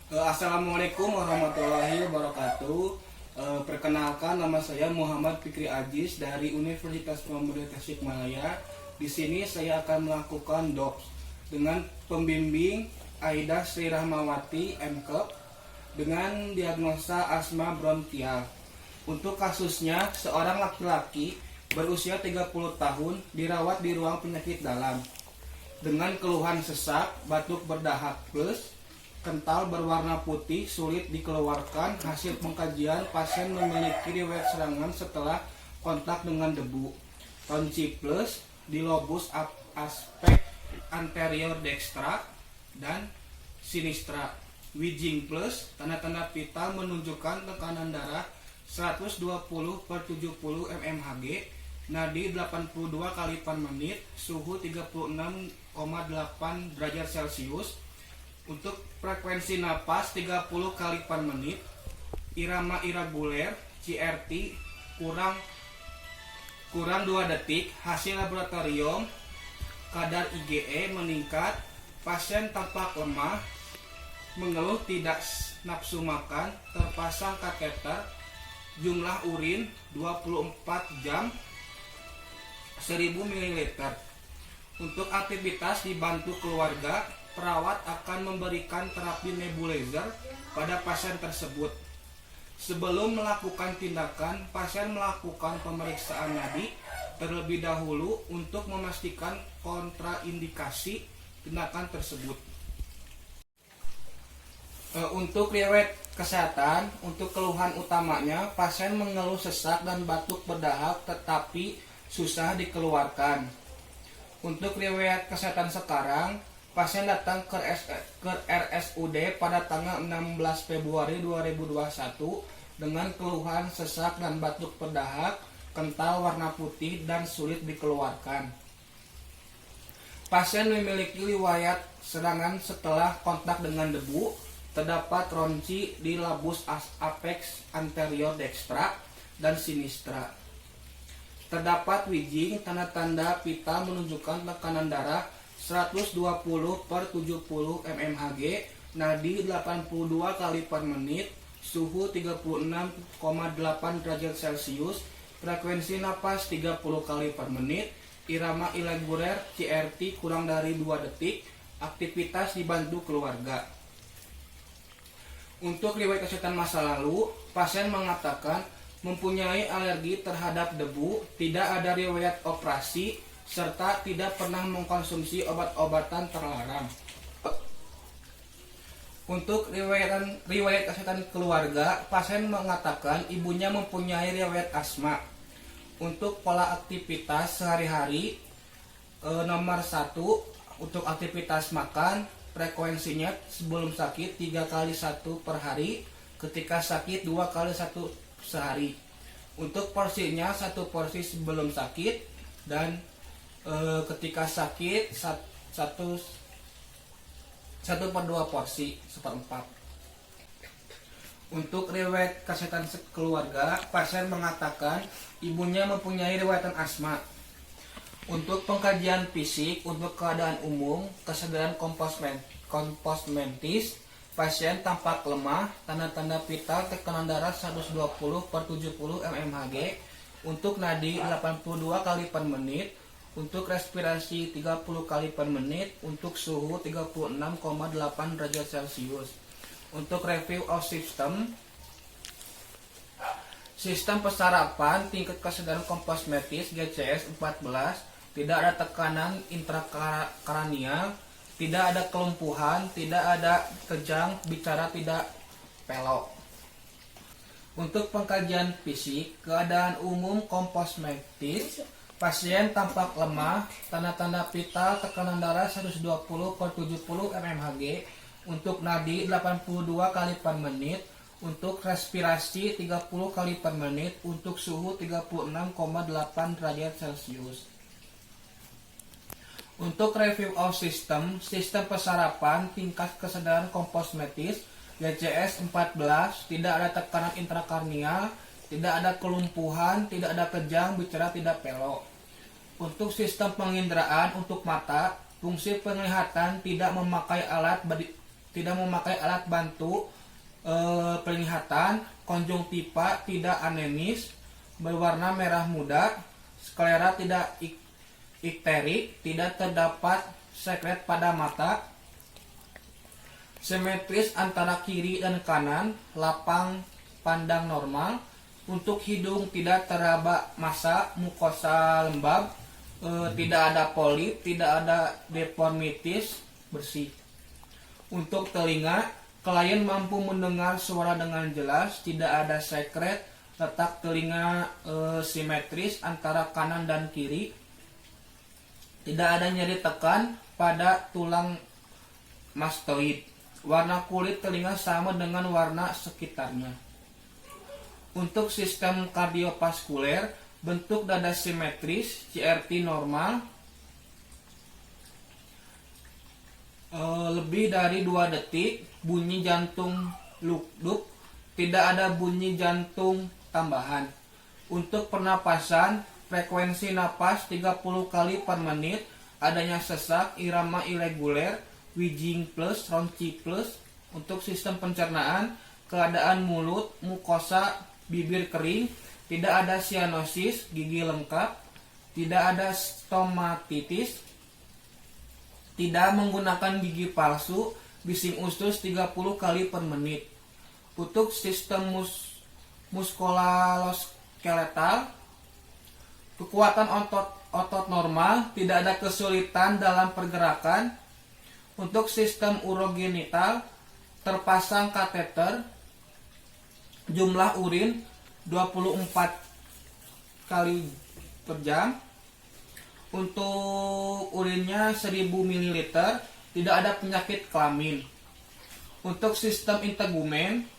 Assalamualaikum warahmatullahi wabarakatuh. Perkenalkan, nama saya Muhammad Fikri Aziz dari Universitas Pemuda Tasikmalaya. Di sini saya akan melakukan DOPS dengan pembimbing Aida Sri Rahmawati MKep dengan diagnosa asma bronkial. Untuk kasusnya, seorang laki-laki berusia 30 tahun dirawat di ruang penyakit dalam dengan keluhan sesak, batuk berdahak plus, kental berwarna putih, sulit dikeluarkan. Hasil pengkajian, pasien memiliki riwayat serangan setelah kontak dengan debu, tonsi plus di lobus aspek anterior dextra dan sinistra, Wheezing plus, tanda-tanda vital menunjukkan tekanan darah 120/70 mmHg, nadi 82 kali per menit, suhu 36,8 derajat Celcius. Untuk frekuensi napas 30 kali per menit, irama irregular, CRT kurang 2 detik. Hasil laboratorium, kadar IgE meningkat, pasien tampak lemah, mengeluh tidak nafsu makan, terpasang kateter, jumlah urin 24 jam 1000 ml. Untuk aktivitas dibantu keluarga, perawat akan memberikan terapi nebulizer pada pasien tersebut. Sebelum melakukan tindakan, pasien melakukan pemeriksaan nadi terlebih dahulu untuk memastikan kontraindikasi tindakan tersebut. Untuk riwayat kesehatan, untuk keluhan utamanya, pasien mengeluh sesak dan batuk berdahak tetapi susah dikeluarkan. Untuk riwayat kesehatan sekarang, pasien datang ke RSUD pada tanggal 16 Februari 2021 dengan keluhan sesak dan batuk berdahak, kental warna putih dan sulit dikeluarkan. Pasien memiliki riwayat serangan setelah kontak dengan debu, terdapat ronsi di lobus apex anterior dextra dan sinistra. Terdapat wheezing, tanda-tanda vital menunjukkan tekanan darah 120/70 mmHg, nadi 82 kali per menit, suhu 36,8 derajat Celcius, frekuensi napas 30 kali per menit, irama irregular, CRT kurang dari 2 detik, aktivitas dibantu keluarga. Untuk riwayat kesehatan masa lalu, pasien mengatakan mempunyai alergi terhadap debu, tidak ada riwayat operasi, serta tidak pernah mengkonsumsi obat-obatan terlarang. Untuk riwayat kesehatan keluarga, pasien mengatakan ibunya mempunyai riwayat asma. Untuk pola aktivitas sehari-hari, nomor 1, untuk aktivitas makan, frekuensinya sebelum sakit 3 kali 1 per hari, ketika sakit 2 kali 1 sehari. Untuk porsinya 1 porsi sebelum sakit dan ketika sakit 1/2 porsi 1/4. Untuk riwayat kesehatan keluarga, pasien mengatakan ibunya mempunyai riwayat asma. Untuk pengkajian fisik, untuk keadaan umum, kesadaran kompos mentis, pasien tampak lemah, tanda-tanda vital tekanan darah 120/70 mmHg, untuk nadi 82 kali per menit, untuk respirasi 30 kali per menit, untuk suhu 36,8 derajat Celcius. Untuk review of system persarapan, tingkat kesadaran kompos mentis GCS 14, tidak ada tekanan intrakranial, tidak ada kelumpuhan, tidak ada kejang, bicara tidak pelok. Untuk pengkajian fisik, keadaan umum kompos mentis, pasien tampak lemah, tanda-tanda vital tekanan darah 120/70 mmHg, untuk nadi 82 kali per menit, untuk respirasi 30 kali per menit, untuk suhu 36,8 derajat Celcius. Untuk review of system persarapan, tingkat kesadaran kompos mentis GCS 14, tidak ada tekanan intrakranial, tidak ada kelumpuhan, tidak ada kejang, bicara tidak pelok. Untuk sistem penginderaan, untuk mata, fungsi penglihatan tidak memakai alat tidak memakai alat bantu penglihatan, konjungtiva tidak anemis, berwarna merah muda, sklera tidak ikterik, tidak terdapat sekret pada mata, simetris antara kiri dan kanan, lapang pandang normal. Untuk hidung tidak teraba massa, mukosa lembab, tidak ada polip, tidak ada deformitis, bersih. Untuk telinga, klien mampu mendengar suara dengan jelas, tidak ada sekret, letak telinga simetris antara kanan dan kiri, tidak ada nyeri tekan pada tulang mastoid. Warna kulit telinga sama dengan warna sekitarnya. Untuk sistem kardiovaskuler, bentuk dada simetris, CRT normal, lebih dari 2 detik, bunyi jantung luk-duk, tidak ada bunyi jantung tambahan. Untuk pernapasan, frekuensi napas 30 kali per menit, adanya sesak, irama irreguler, wheezing plus, ronchi plus. Untuk sistem pencernaan, keadaan mulut, mukosa, bibir kering, tidak ada sianosis, gigi lengkap, tidak ada stomatitis, tidak menggunakan gigi palsu, bising usus 30 kali per menit. Untuk sistem muskuloskeletal, kekuatan otot normal, tidak ada kesulitan dalam pergerakan. Untuk sistem urogenital, terpasang kateter, jumlah urin 24 kali per jam. Untuk urinnya 1000 ml, tidak ada penyakit kelamin. Untuk sistem integumen,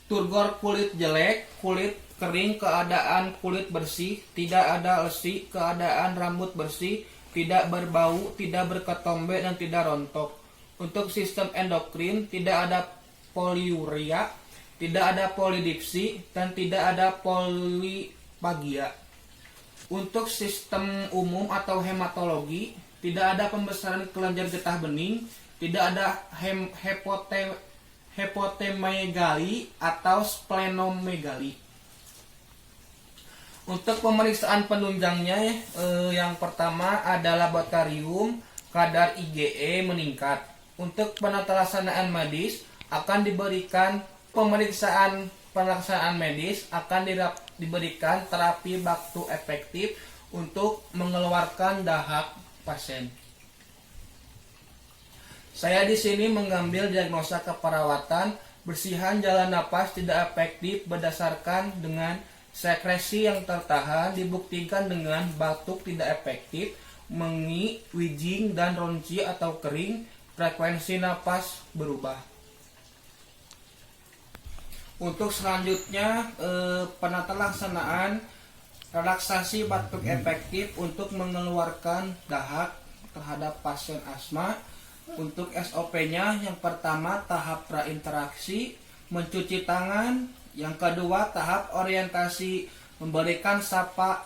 turgor kulit jelek, kulit kering, keadaan kulit bersih, tidak ada lesi, keadaan rambut bersih, tidak berbau, tidak berketombe dan tidak rontok. Untuk sistem endokrin, tidak ada poliuria, tidak ada polidipsi, dan tidak ada polipagia. Untuk sistem umum atau hematologi, tidak ada pembesaran kelenjar getah bening, tidak ada hepotemegali atau splenomegali. Untuk pemeriksaan penunjangnya, yang pertama adalah laboratorium, kadar IgE meningkat. Untuk penelaksanaan medis, akan diberikan pelaksanaan medis, akan diberikan terapi baktu efektif untuk mengeluarkan dahak pasien. Saya di sini mengambil diagnosa keperawatan. Bersihan jalan napas tidak efektif berdasarkan dengan sekresi yang tertahan, dibuktikan dengan batuk tidak efektif, mengi, wheezing, dan ronchi atau kering. Frekuensi napas berubah. Untuk selanjutnya, penata laksanaan relaksasi batuk efektif untuk mengeluarkan dahak terhadap pasien asma. Untuk SOP-nya, yang pertama tahap prainteraksi, mencuci tangan. Yang kedua tahap orientasi, memberikan sapa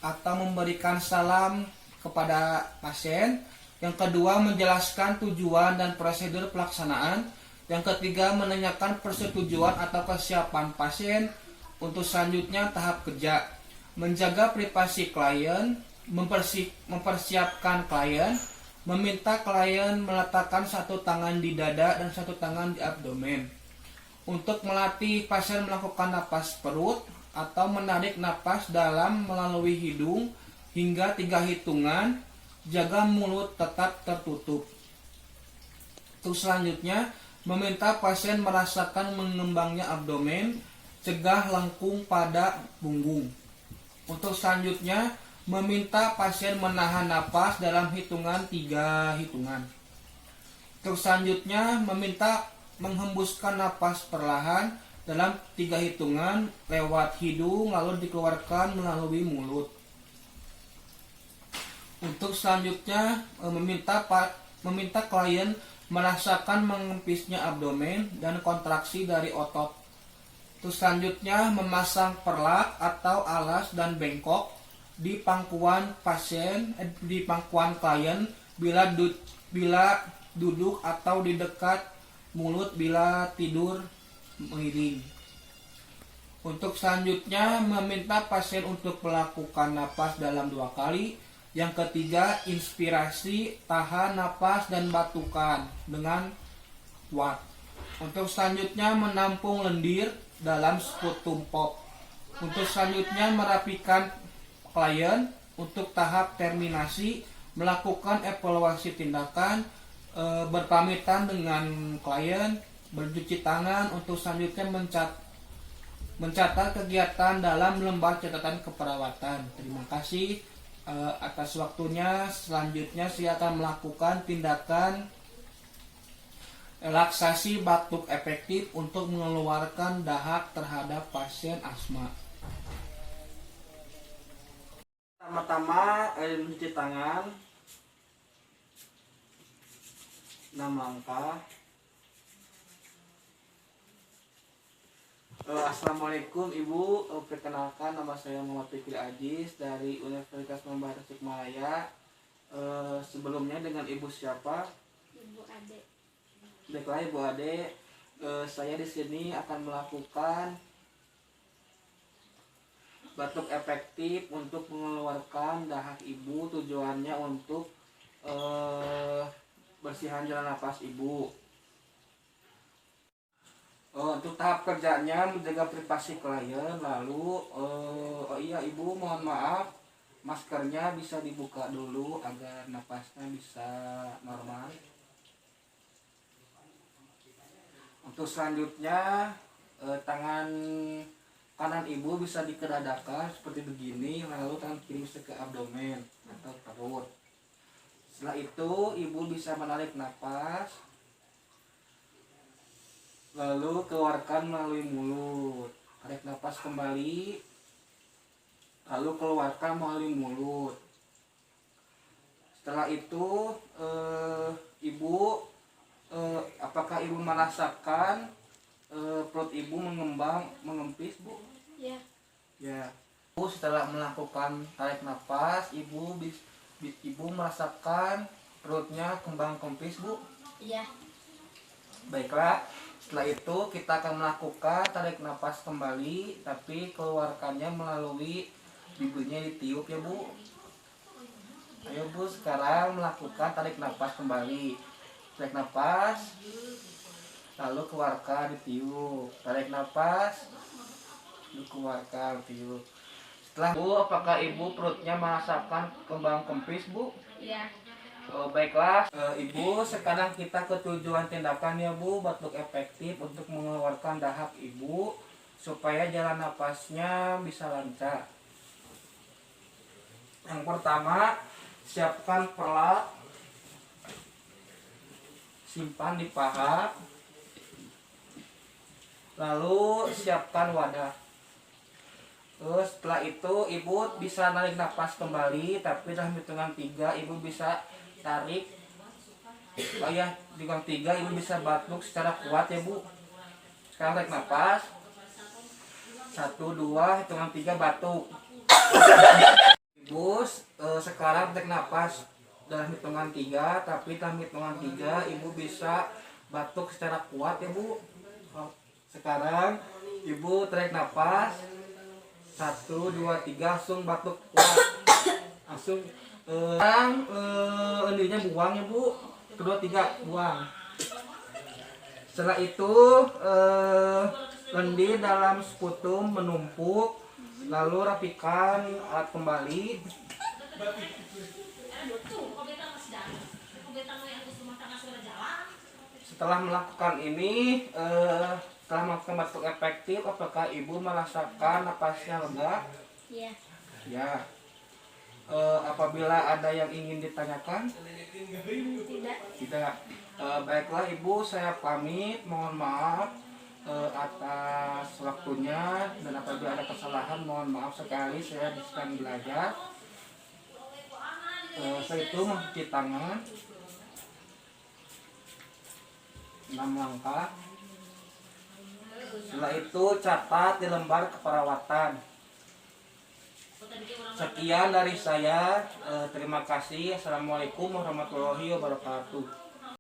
atau memberikan salam kepada pasien. Yang kedua menjelaskan tujuan dan prosedur pelaksanaan. Yang ketiga menanyakan persetujuan atau kesiapan pasien. Untuk selanjutnya tahap kerja, menjaga privasi klien, mempersiapkan klien, meminta klien meletakkan satu tangan di dada dan satu tangan di abdomen. Untuk melatih pasien melakukan napas perut atau menarik napas dalam melalui hidung hingga 3 hitungan, jaga mulut tetap tertutup. Untuk selanjutnya, meminta pasien merasakan mengembangnya abdomen, cegah lengkung pada punggung. Untuk selanjutnya, meminta pasien menahan napas dalam hitungan 3 hitungan. Untuk selanjutnya, meminta menghembuskan napas perlahan dalam 3 hitungan lewat hidung lalu dikeluarkan melalui mulut. Untuk selanjutnya, meminta klien merasakan mengempisnya abdomen dan kontraksi dari otot. Untuk selanjutnya, memasang perlak atau alas dan bengkok di pangkuan klien bila duduk atau di dekat mulut bila tidur miring. Untuk selanjutnya, meminta pasien untuk melakukan napas dalam 2 kali. Yang ketiga, inspirasi, tahan napas dan batukan dengan kuat. Untuk selanjutnya, menampung lendir dalam sputum pop. Untuk selanjutnya, merapikan klien. Untuk tahap terminasi, melakukan evaluasi tindakan, berpamitan dengan klien, bercuci tangan. Untuk selanjutnya, mencatat kegiatan dalam lembar catatan keperawatan. Terima kasih atas waktunya. Selanjutnya saya akan melakukan tindakan relaksasi batuk efektif untuk mengeluarkan dahak terhadap pasien asma. Pertama-tama mencuci tangan 6 langkah. Assalamualaikum Ibu, perkenalkan nama saya Muhammad Fikri Ajis dari Universitas Muhammadiyah Tasikmalaya. Sebelumnya dengan Ibu siapa? Ibu Ade. Baiklah Ibu Ade, saya di sini akan melakukan batuk efektif untuk mengeluarkan dahak Ibu. Tujuannya untuk bersihan jalan nafas Ibu. Untuk tahap kerjanya menjaga privasi klien. Lalu Ibu mohon maaf, maskernya bisa dibuka dulu agar napasnya bisa normal. Untuk selanjutnya, tangan kanan Ibu bisa dikedadakan seperti begini, lalu tangan kiri bisa ke abdomen atau perut. Setelah itu Ibu bisa menarik napas, lalu keluarkan melalui mulut. Tarik napas kembali, lalu keluarkan melalui mulut. Setelah itu Ibu, apakah Ibu merasakan perut Ibu mengempis, Bu? Ya. Ya. Bu, setelah melakukan tarik nafas, Ibu merasakan perutnya kembang kempis, Bu? Iya. Baiklah. Setelah itu kita akan melakukan tarik nafas kembali, tapi keluarkannya melalui bibirnya ditiup ya Bu. Ayo Bu, sekarang melakukan tarik nafas kembali. Tarik nafas, lalu keluarkan ditiup. Tarik nafas, lalu keluarkan ditiup. Setelah Bu, apakah Ibu perutnya merasakan kembang kempis Bu? Iya. Baiklah, Ibu, sekarang kita ke tujuan tindakan ya Bu, batuk efektif untuk mengeluarkan dahak Ibu supaya jalan napasnya bisa lancar. Yang pertama, siapkan perlat, simpan di paha, lalu siapkan wadah. Terus setelah itu Ibu bisa narik nafas kembali, tapi dalam hitungan 3 Ibu bisa tarik. Hitungan 3 Ibu bisa batuk secara kuat ya Bu. Sekarang tarik nafas 1, 2, hitungan 3 batuk. Ibu sekarang tarik nafas dalam hitungan 3, tapi dalam hitungan 3 Ibu bisa batuk secara kuat ya Bu. Sekarang Ibu tarik nafas 1, 2, 3, langsung batuk kuat. Langsung lendirnya buang ya Bu. Kedua 3 buang. Setelah itu lendir dalam sputum menumpuk, lalu rapikan alat kembali. Setelah melakukan ini, setelah melakukan batuk efektif, apakah Ibu merasakan napasnya lega? Iya. Ya. Apabila ada yang ingin ditanyakan? Tidak. Tidak. Baiklah Ibu, saya pamit. Mohon maaf atas waktunya, dan apabila ada kesalahan mohon maaf sekali. Saya sedang belajar. Setelah itu mencuci tangan 6 langkah. Setelah itu catat di lembar keperawatan. Sekian dari saya. Terima kasih. Assalamualaikum warahmatullahi wabarakatuh.